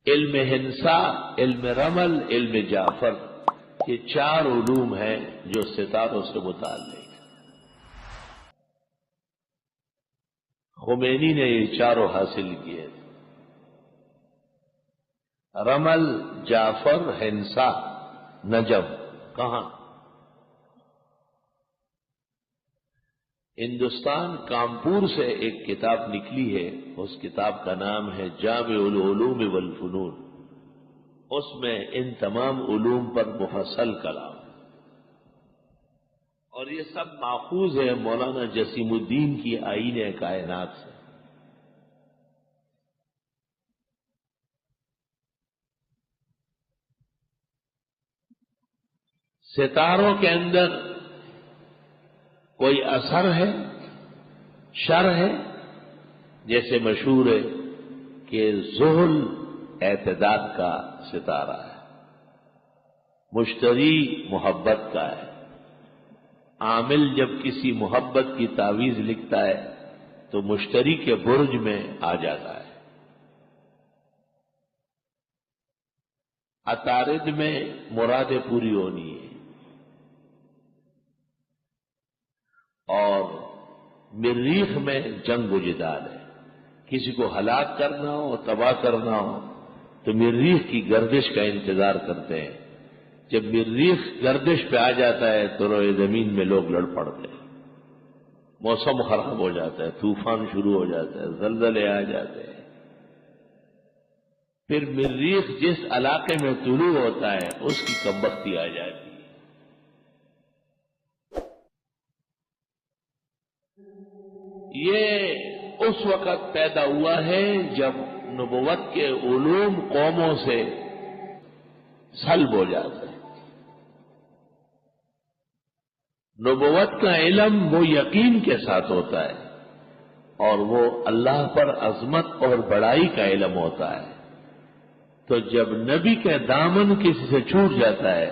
علم ہنسا، علم رمل، علم جعفر، یہ چار علوم ہیں جو ستاروں سے متعلق ہیں۔ خمینی نے یہ چاروں حاصل کیے، رمل، جعفر، ہنسا، نجم۔ کہاں؟ ہندوستان کانپور سے ایک کتاب نکلی ہے، اس کتاب کا نام ہے جامع العلوم والفنون۔ اس میں ان تمام علوم پر مفصل کلام، اور یہ سب ماخوذ ہے مولانا جسیم الدین کی آئین کائنات سے۔ ستاروں کے اندر کوئی اثر ہے، شر ہے، جیسے مشہور ہے کہ زحل اعتداد کا ستارہ ہے، مشتری محبت کا ہے۔ عامل جب کسی محبت کی تعویذ لکھتا ہے تو مشتری کے برج میں آ جاتا ہے۔ عطارد میں مرادیں پوری ہونی ہے، اور مریخ میں جنگ و جدال ہے۔ کسی کو ہلاک کرنا ہو، تباہ کرنا ہو تو مریخ کی گردش کا انتظار کرتے ہیں۔ جب مریخ گردش پہ آ جاتا ہے تو روئے زمین میں لوگ لڑ پڑتے ہیں، موسم خراب ہو جاتا ہے، طوفان شروع ہو جاتا ہے، زلزلے آ جاتے ہیں۔ پھر مریخ جس علاقے میں طلوع ہوتا ہے اس کی کمبختی آ جاتی ہے۔ یہ اس وقت پیدا ہوا ہے جب نبوت کے علوم قوموں سے سلب ہو جاتے ہیں۔ نبوت کا علم وہ یقین کے ساتھ ہوتا ہے، اور وہ اللہ پر عظمت اور بڑائی کا علم ہوتا ہے۔ تو جب نبی کا دامن کسی سے چھوٹ جاتا ہے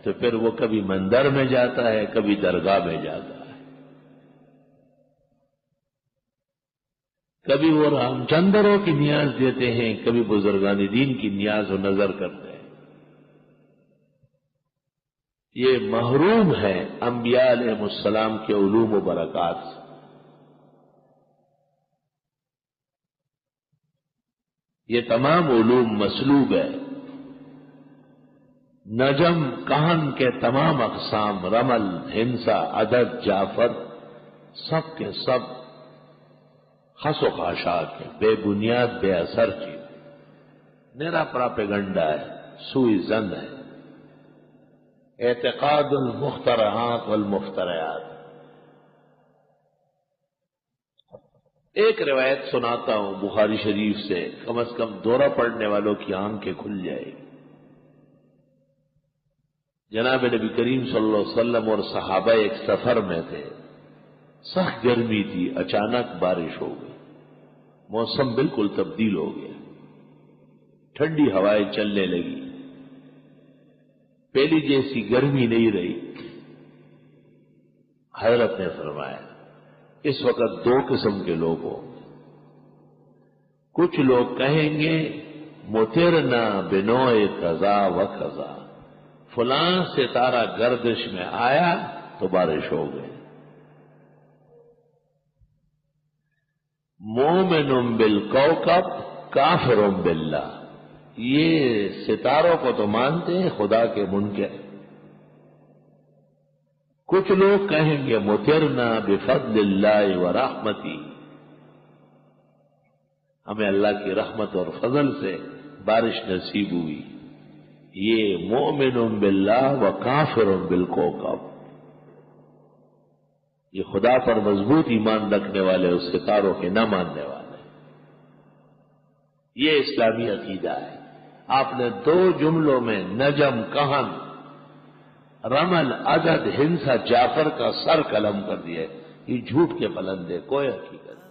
تو پھر وہ کبھی مندر میں جاتا ہے، کبھی درگاہ میں جاتا ہے، کبھی وہ رام چندروں کی نیاز دیتے ہیں، کبھی بزرگان دین کی نیاز و نظر کرتے ہیں۔ یہ محروم ہے انبیاء علیہ السلام کے علوم و برکات سے۔ یہ تمام علوم مسلوب ہے۔ نجم، کہن کے تمام اقسام، رمل، ہنسا، عدد، جعفر، سب کے سب خس و خاشاک ہے، بے بنیاد، بے اثر چیز، میرا پراپیگنڈا ہے، سوئی زن ہے، اعتقاد المخترعات والمفترعات۔ ایک روایت سناتا ہوں بخاری شریف سے، کم از کم دورہ پڑنے والوں کی آنکھیں کھل جائے گی۔ جناب نبی کریم صلی اللہ علیہ وسلم اور صحابہ ایک سفر میں تھے، سخت گرمی تھی، اچانک بارش ہو گئی، موسم بالکل تبدیل ہو گیا، ٹھنڈی ہوائیں چلنے لگی، پہلی جیسی گرمی نہیں رہی۔ حضرت نے فرمایا اس وقت دو قسم کے لوگ ہوں، کچھ لوگ کہیں گے مطرنا بنوع قضا و قضا، فلاں ستارہ گردش میں آیا تو بارش ہو گئی۔ مومن بالکوكب کافر باللہ، یہ ستاروں کو تو مانتے ہیں، خدا کے منکر۔ کچھ لوگ کہیں گے مطرنا بفضل اللہ ورحمتی، ہمیں اللہ کی رحمت اور فضل سے بارش نصیب ہوئی، یہ مومن باللہ و کافر بالکوكب، یہ خدا پر مضبوط ایمان رکھنے والے، اس ستاروں کے نہ ماننے والے۔ یہ اسلامی عقیدہ ہے۔ آپ نے دو جملوں میں نجم، کہن، رمل، عدد، ہنسا، جعفر کا سر قلم کر دیا ہے۔ یہ جھوٹ کے پلندے، کوئی حقیقت نہیں۔